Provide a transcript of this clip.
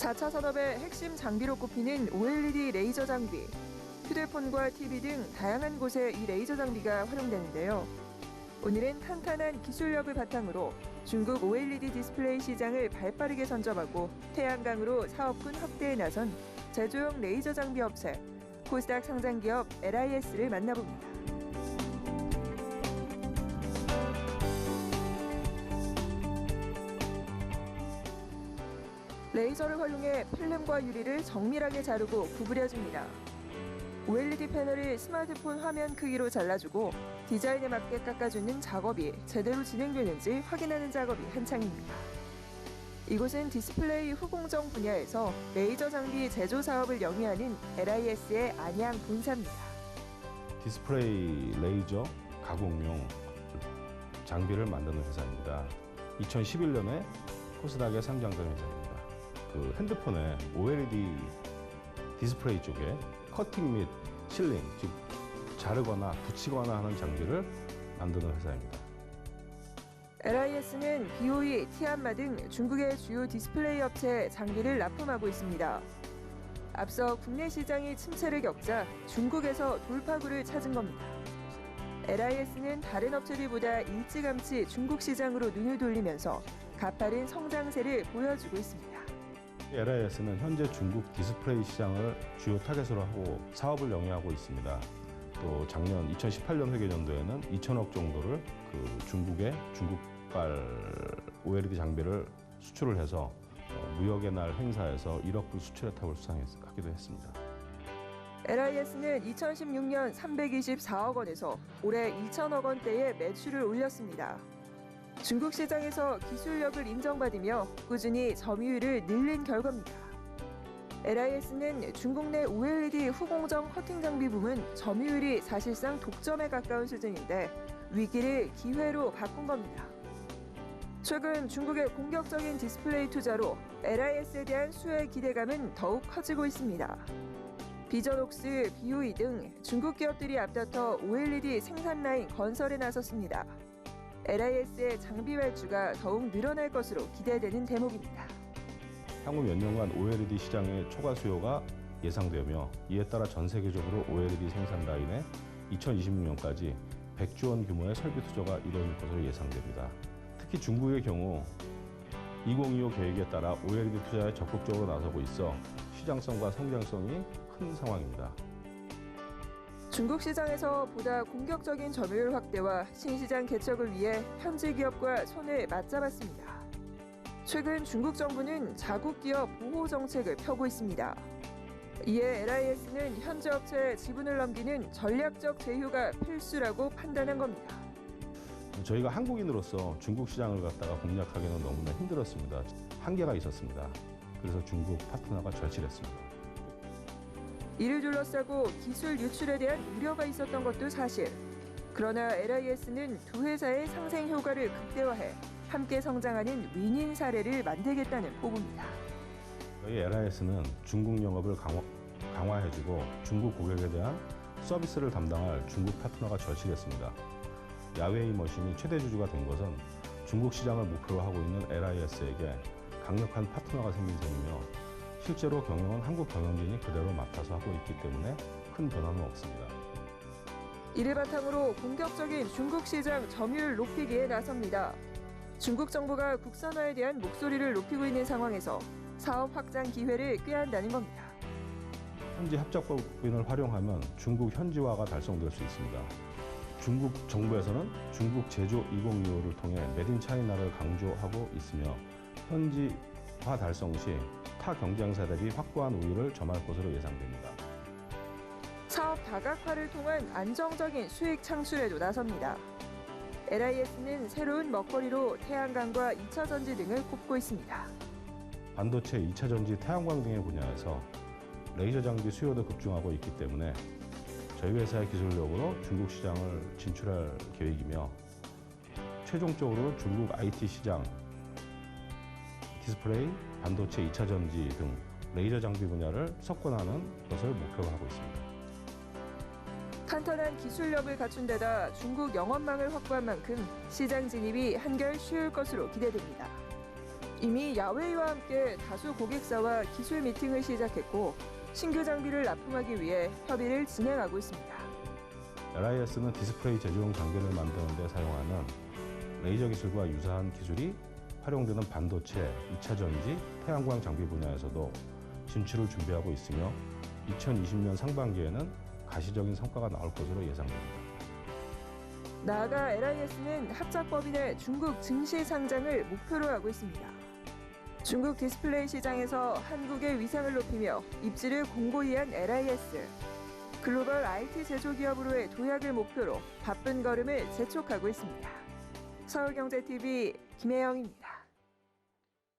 4차 산업의 핵심 장비로 꼽히는 OLED 레이저 장비. 휴대폰과 TV 등 다양한 곳에 이 레이저 장비가 활용되는데요. 오늘은 탄탄한 기술력을 바탕으로 중국 OLED 디스플레이 시장을 발빠르게 선점하고 태양광으로 사업군 확대에 나선 제조용 레이저 장비 업체 코스닥 상장기업 LIS를 만나봅니다. 레이저를 활용해 필름과 유리를 정밀하게 자르고 구부려줍니다. OLED 패널을 스마트폰 화면 크기로 잘라주고 디자인에 맞게 깎아주는 작업이 제대로 진행되는지 확인하는 작업이 한창입니다. 이곳은 디스플레이 후공정 분야에서 레이저 장비 제조 사업을 영위하는 LIS의 안양 본사입니다. 디스플레이 레이저 가공용 장비를 만드는 회사입니다. 2011년에 코스닥에 상장된 회사입니다. 그 핸드폰의 OLED 디스플레이 쪽에 커팅 및 실링, 즉 자르거나 붙이거나 하는 장비를 만드는 회사입니다. LIS는 BOE, 티안마 등 중국의 주요 디스플레이 업체에 장비를 납품하고 있습니다. 앞서 국내 시장이 침체를 겪자 중국에서 돌파구를 찾은 겁니다. LIS는 다른 업체들보다 일찌감치 중국 시장으로 눈을 돌리면서 가파른 성장세를 보여주고 있습니다. LIS는 현재 중국 디스플레이 시장을 주요 타겟으로 하고 사업을 영위하고 있습니다. 또 작년 2018년 회계연도에는 2천억 정도를 중국발 OLED 장비를 수출을 해서 무역의 날 행사에서 1억 불 수출혜택을 수상하기도 했습니다. LIS는 2016년 324억 원에서 올해 2천억 원대의 매출을 올렸습니다. 중국 시장에서 기술력을 인정받으며 꾸준히 점유율을 늘린 결과입니다. LIS는 중국 내 OLED 후공정 커팅 장비 부문 점유율이 사실상 독점에 가까운 수준인데 위기를 기회로 바꾼 겁니다. 최근 중국의 공격적인 디스플레이 투자로 LIS에 대한 수요의 기대감은 더욱 커지고 있습니다. 비전옥스, BOE 등 중국 기업들이 앞다퉈 OLED 생산 라인 건설에 나섰습니다. LIS의 장비 발주가 더욱 늘어날 것으로 기대되는 대목입니다. 향후 몇 년간 OLED 시장의 초과 수요가 예상되며 이에 따라 전 세계적으로 OLED 생산 라인에 2026년까지 100조 원 규모의 설비 투자가 이뤄질 것으로 예상됩니다. 특히 중국의 경우 2025 계획에 따라 OLED 투자에 적극적으로 나서고 있어 시장성과 성장성이 큰 상황입니다. 중국 시장에서 보다 공격적인 점유율 확대와 신시장 개척을 위해 현지 기업과 손을 맞잡았습니다. 최근 중국 정부는 자국 기업 보호 정책을 펴고 있습니다. 이에 LIS는 현지 업체에 지분을 넘기는 전략적 제휴가 필수라고 판단한 겁니다. 저희가 한국인으로서 중국 시장을 갖다가 공략하기는 너무나 힘들었습니다. 한계가 있었습니다. 그래서 중국 파트너가 절실했습니다. 이를 둘러싸고 기술 유출에 대한 우려가 있었던 것도 사실. 그러나 LIS는 두 회사의 상생 효과를 극대화해 함께 성장하는 윈윈 사례를 만들겠다는 포부입니다. 저희 LIS는 중국 영업을 강화해주고 중국 고객에 대한 서비스를 담당할 중국 파트너가 절실했습니다. 야웨이 머신이 최대 주주가 된 것은 중국 시장을 목표로 하고 있는 LIS에게 강력한 파트너가 생긴 셈이며 실제로 경영은 한국 경영진이 그대로 맡아서 하고 있기 때문에 큰 변화는 없습니다. 이를 바탕으로 본격적인 중국 시장 점유율 높이기에 나섭니다. 중국 정부가 국산화에 대한 목소리를 높이고 있는 상황에서 사업 확장 기회를 꾀한다는 겁니다. 현지 합작법인을 활용하면 중국 현지화가 달성될 수 있습니다. 중국 정부에서는 중국 제조 2025를 통해 메드 인 차이나를 강조하고 있으며 현지화 달성 시 타 경쟁사 대비 확고한 우위를 점할 것으로 예상됩니다. 사업 다각화를 통한 안정적인 수익 창출에도 나섭니다. LIS는 새로운 먹거리로 태양광과 2차 전지 등을 꼽고 있습니다. 반도체 2차 전지 태양광 등의 분야에서 레이저 장비 수요도 급증하고 있기 때문에 저희 회사의 기술력으로 중국 시장을 진출할 계획이며 최종적으로 중국 IT 시장, 디스플레이, 반도체 2차 전지 등 레이저 장비 분야를 석권하는 것을 목표로 하고 있습니다. 탄탄한 기술력을 갖춘 데다 중국 영업망을 확보한 만큼 시장 진입이 한결 쉬울 것으로 기대됩니다. 이미 야웨이와 함께 다수 고객사와 기술 미팅을 시작했고 신규 장비를 납품하기 위해 협의를 진행하고 있습니다. LIS는 디스플레이 제조용 장비를 만드는 데 사용하는 레이저 기술과 유사한 기술이 활용되는 반도체, 2차 전지, 태양광 장비 분야에서도 진출을 준비하고 있으며 2020년 상반기에는 가시적인 성과가 나올 것으로 예상됩니다. 나아가 LIS는 합작법인의 중국 증시 상장을 목표로 하고 있습니다. 중국 디스플레이 시장에서 한국의 위상을 높이며 입지를 공고히 한 LIS. 글로벌 IT 제조기업으로의 도약을 목표로 바쁜 걸음을 재촉하고 있습니다. 서울경제TV 김혜영입니다.